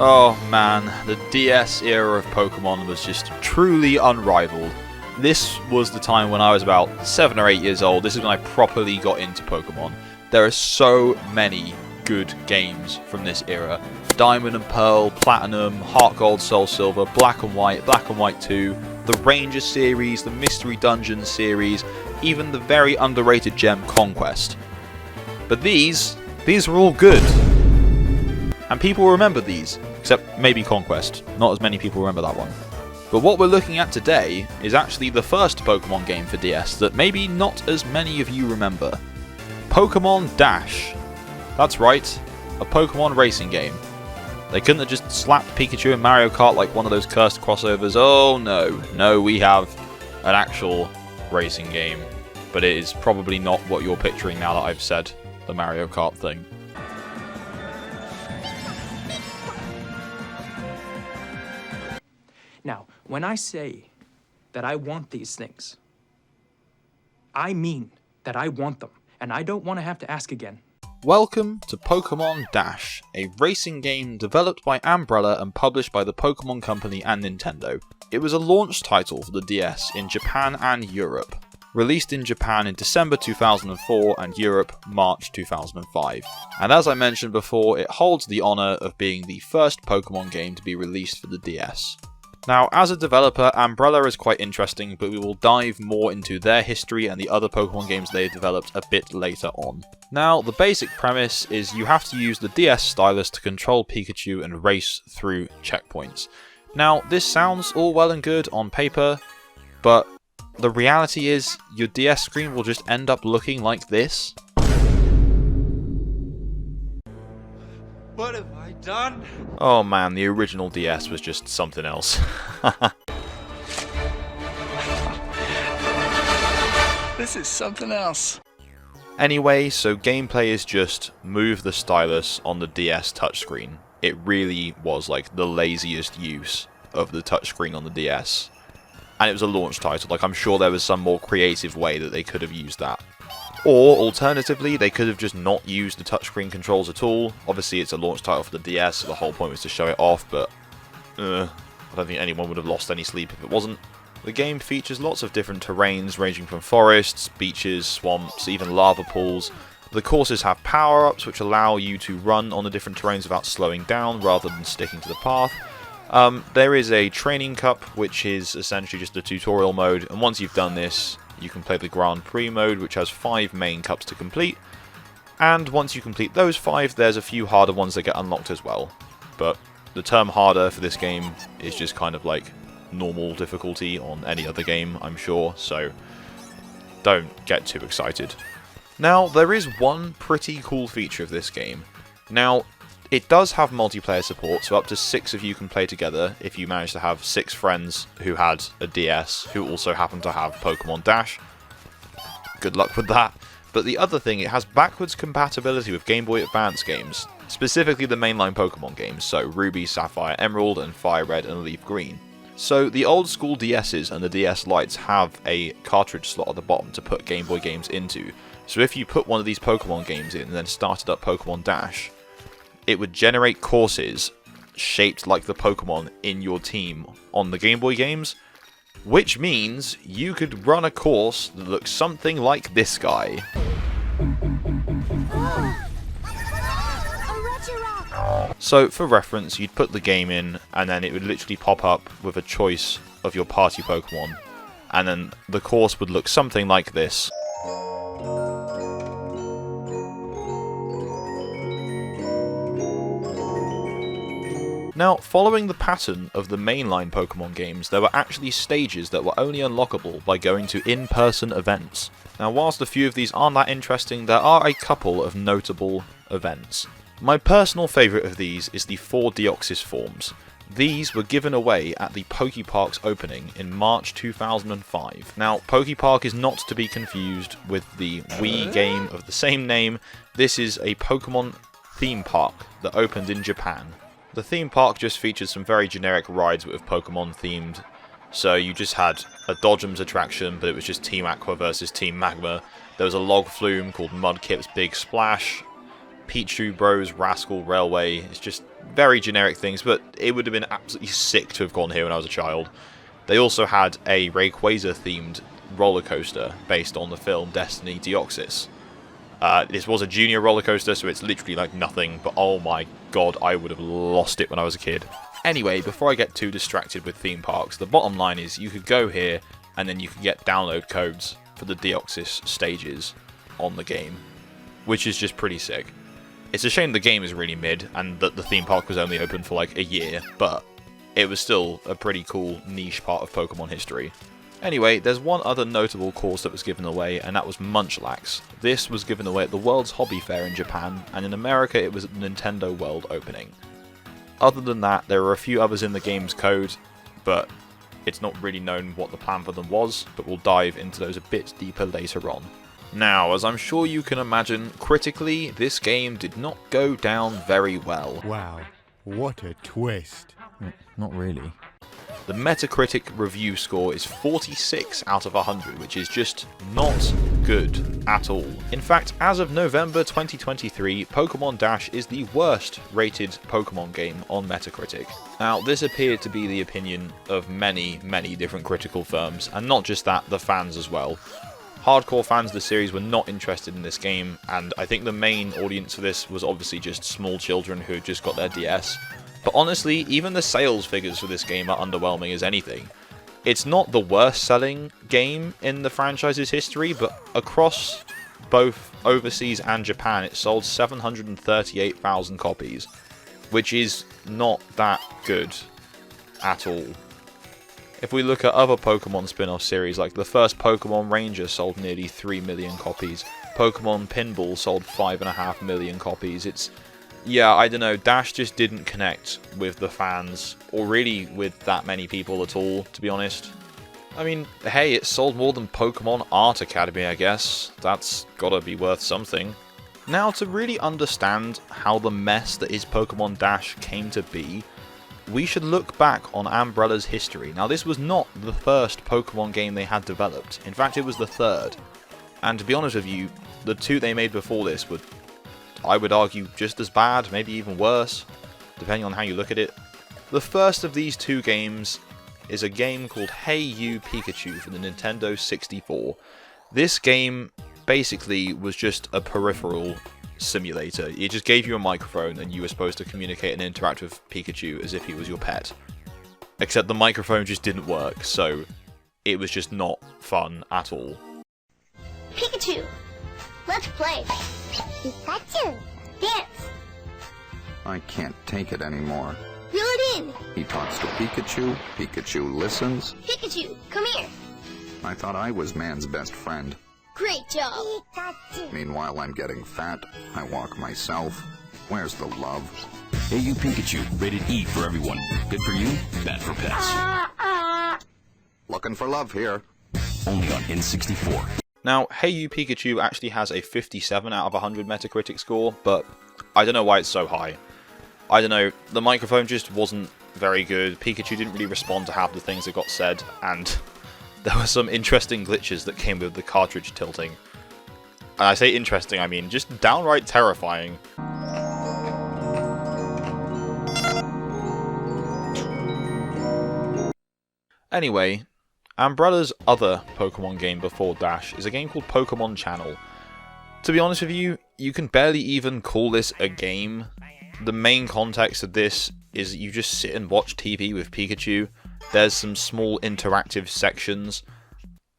Oh man, the DS era of Pokemon was just truly unrivaled. This was the time when I was about 7 or 8 years old. This is when I properly got into Pokemon. There are so many good games from this era. Diamond and Pearl, Platinum, Heart Gold, Soul Silver, Black and White 2, the Ranger series, the Mystery Dungeon series, even the very underrated gem Conquest. But these were all good. And people remember these, except maybe Conquest. Not as many people remember that one. But what we're looking at today is actually the first Pokemon game for DS that maybe not as many of you remember. Pokémon Dash. That's right, a Pokemon racing game. They couldn't have just slapped Pikachu and Mario Kart like one of those cursed crossovers. Oh no, we have an actual racing game. But it is probably not what you're picturing now that I've said the Mario Kart thing. Now, when I say that I want these things, I mean that I want them, and I don't want to have to ask again. Welcome to Pokémon Dash, a racing game developed by Umbrella and published by the Pokémon Company and Nintendo. It was a launch title for the DS in Japan and Europe. Released in Japan in December 2004 and Europe March 2005. And as I mentioned before, it holds the honour of being the first Pokémon game to be released for the DS. Now, as a developer, Umbrella is quite interesting, but we will dive more into their history and the other Pokemon games they developed a bit later on. Now, the basic premise is you have to use the DS stylus to control Pikachu and race through checkpoints. Now, this sounds all well and good on paper, but the reality is your DS screen will just end up looking like this. What have I done? Oh man, the original DS was just something else. This is something else. Anyway, so gameplay is just move the stylus on the DS touchscreen. It really was like the laziest use of the touchscreen on the DS. And it was a launch title, like I'm sure there was some more creative way that they could have used that. Or, alternatively, they could have just not used the touchscreen controls at all. Obviously, it's a launch title for the DS, so the whole point was to show it off, but I don't think anyone would have lost any sleep if it wasn't. The game features lots of different terrains, ranging from forests, beaches, swamps, even lava pools. The courses have power-ups, which allow you to run on the different terrains without slowing down, rather than sticking to the path. There is a training cup, which is essentially just a tutorial mode, and once you've done this, you can play the Grand Prix mode, which has 5 main cups to complete, and once you complete those 5, there's a few harder ones that get unlocked as well. But the term harder for this game is just kind of like normal difficulty on any other game, I'm sure, so don't get too excited. Now, there is one pretty cool feature of this game. Now, it does have multiplayer support, so up to 6 of you can play together if you manage to have 6 friends who had a DS who also happen to have Pokemon Dash. Good luck with that. But the other thing, it has backwards compatibility with Game Boy Advance games, specifically the mainline Pokemon games, so Ruby, Sapphire, Emerald, and Fire Red and Leaf Green. So the old school DSs and the DS Lites have a cartridge slot at the bottom to put Game Boy games into, so if you put one of these Pokemon games in and then started up Pokemon Dash, it would generate courses shaped like the Pokemon in your team on the Game Boy games, which means you could run a course that looks something like this guy. So, for reference, you'd put the game in, and then it would literally pop up with a choice of your party Pokemon, and then the course would look something like this. Now, following the pattern of the mainline Pokemon games, there were actually stages that were only unlockable by going to in-person events. Now, whilst a few of these aren't that interesting, there are a couple of notable events. My personal favourite of these is the 4 Deoxys forms. These were given away at the Pokepark's opening in March 2005. Now, Pokepark is not to be confused with the Wii game of the same name. This is a Pokemon theme park that opened in Japan. The theme park just featured some very generic rides with Pokemon themed. So you just had a Dodgems attraction, but it was just Team Aqua versus Team Magma. There was a log flume called Mudkip's Big Splash. Pichu Bros Rascal Railway. It's just very generic things, but it would have been absolutely sick to have gone here when I was a child. They also had a Rayquaza-themed roller coaster based on the film Destiny Deoxys. This was a junior roller coaster, so it's literally like nothing, but oh my god, I would have lost it when I was a kid. Anyway, before I get too distracted with theme parks, the bottom line is you could go here, and then you could get download codes for the Deoxys stages on the game, which is just pretty sick. It's a shame the game is really mid, and that the theme park was only open for like a year, but it was still a pretty cool niche part of Pokemon history. Anyway, there's one other notable course that was given away, and that was Munchlax. This was given away at the World's Hobby Fair in Japan, and in America it was at the Nintendo World opening. Other than that, there are a few others in the game's code, but it's not really known what the plan for them was, but we'll dive into those a bit deeper later on. Now, as I'm sure you can imagine, critically, this game did not go down very well. Wow, what a twist. Not really. The Metacritic review score is 46 out of 100, which is just not good at all. In fact, as of November 2023, Pokémon Dash is the worst rated Pokémon game on Metacritic. Now, this appeared to be the opinion of many different critical firms, and not just that, the fans as well. Hardcore fans of the series were not interested in this game, and I think the main audience for this was obviously just small children who had just got their DS. But honestly, even the sales figures for this game are underwhelming as anything. It's not the worst selling game in the franchise's history, but across both overseas and Japan, it sold 738,000 copies, which is not that good at all. If we look at other Pokemon spin-off series, like the first Pokemon Ranger sold nearly 3 million copies, Pokemon Pinball sold 5.5 million copies, yeah, I don't know, Dash just didn't connect with the fans, or really with that many people at all, to be honest. I mean, hey, it sold more than Pokemon Art Academy, I guess. That's gotta be worth something. Now, to really understand how the mess that is Pokemon Dash came to be, we should look back on Umbrella's history. Now, this was not the first Pokemon game they had developed. In fact, it was the third. And to be honest with you, the two they made before this were, I would argue, just as bad, maybe even worse, depending on how you look at it. The first of these two games is a game called Hey You Pikachu for the Nintendo 64. This game basically was just a peripheral simulator. It just gave you a microphone and you were supposed to communicate and interact with Pikachu as if he was your pet. Except the microphone just didn't work, so it was just not fun at all. Pikachu, let's play. Pikachu, dance. I can't take it anymore. Reel it in. He talks to Pikachu, Pikachu listens. Pikachu, come here. I thought I was man's best friend. Great job. Pikachu. Meanwhile, I'm getting fat. I walk myself. Where's the love? Hey You Pikachu, rated E for everyone. Good for you, bad for pets. Looking for love here. Only on N64. Now, Hey You Pikachu actually has a 57 out of 100 Metacritic score, but I don't know why it's so high. I don't know, the microphone just wasn't very good, Pikachu didn't really respond to half the things that got said, and there were some interesting glitches that came with the cartridge tilting. And I say interesting, I mean just downright terrifying. Anyway, Umbrella's other Pokemon game before Dash is a game called Pokémon Channel. To be honest with you, you can barely even call this a game. The main context of this is you just sit and watch TV with Pikachu. There's some small interactive sections,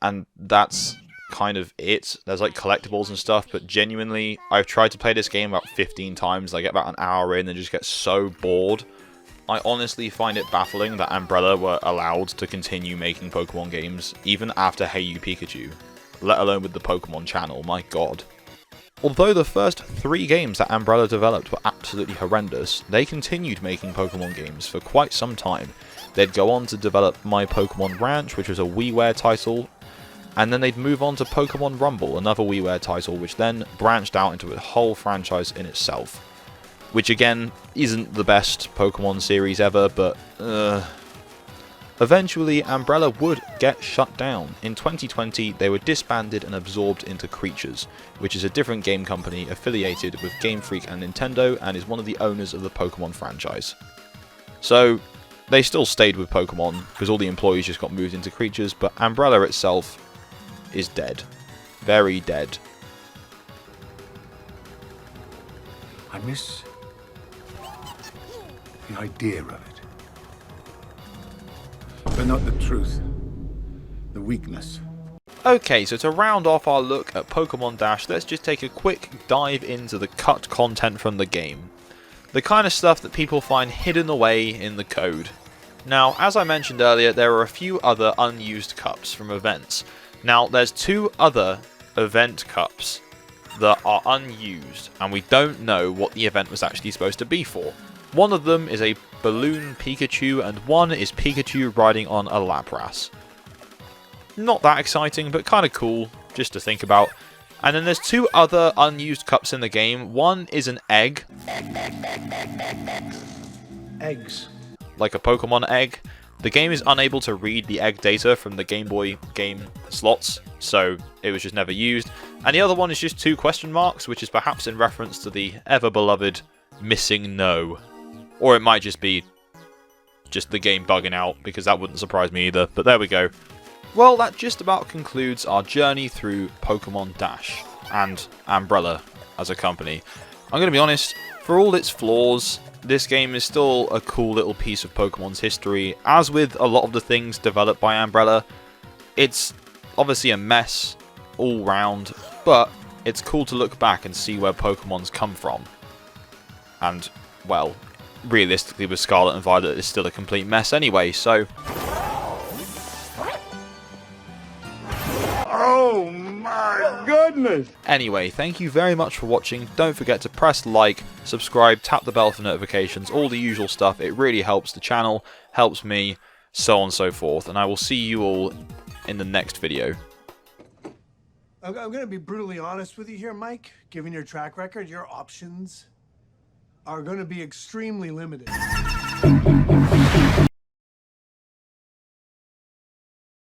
and that's kind of it. There's like collectibles and stuff, but genuinely, I've tried to play this game about 15 times. I get about an hour in and just get so bored. I honestly find it baffling that Umbrella were allowed to continue making Pokemon games, even after Hey You Pikachu, let alone with the Pokemon Channel, my god. Although the first 3 games that Umbrella developed were absolutely horrendous, they continued making Pokemon games for quite some time. They'd go on to develop My Pokemon Ranch, which was a WiiWare title, and then they'd move on to Pokemon Rumble, another WiiWare title, which then branched out into a whole franchise in itself. Which again, isn't the best Pokemon series ever, but Eventually, Umbrella would get shut down. In 2020, they were disbanded and absorbed into Creatures, which is a different game company affiliated with Game Freak and Nintendo and is one of the owners of the Pokémon franchise. So, they still stayed with Pokémon because all the employees just got moved into Creatures, but Umbrella itself is dead. Very dead. I miss the idea of it. But not the truth. The weakness. Okay, so to round off our look at Pokémon Dash, let's just take a quick dive into the cut content from the game. The kind of stuff that people find hidden away in the code. Now, as I mentioned earlier, there are a few other unused cups from events. Now, there's 2 other event cups that are unused, and we don't know what the event was actually supposed to be for. One of them is a balloon Pikachu, and one is Pikachu riding on a Lapras. Not that exciting, but kind of cool, just to think about. And then there's 2 other unused cups in the game. One is an egg. Eggs. Like a Pokemon egg. The game is unable to read the egg data from the Game Boy game slots, so it was just never used. And the other one is just 2 question marks, which is perhaps in reference to the ever-beloved missing no. Or it might just be just the game bugging out, because that wouldn't surprise me either, but there we go. Well, that just about concludes our journey through Pokémon Dash and Umbrella as a company. I'm going to be honest, for all its flaws, this game is still a cool little piece of Pokemon's history. As with a lot of the things developed by Umbrella, it's obviously a mess all round, but it's cool to look back and see where Pokemon's come from. And, well, realistically with Scarlet and Violet, it's still a complete mess anyway, so... Oh my goodness! Anyway, thank you very much for watching. Don't forget to press like, subscribe, tap the bell for notifications, all the usual stuff. It really helps the channel, helps me, so on and so forth. And I will see you all in the next video. I'm going to be brutally honest with you here, Mike. Given your track record, your options are going to be extremely limited.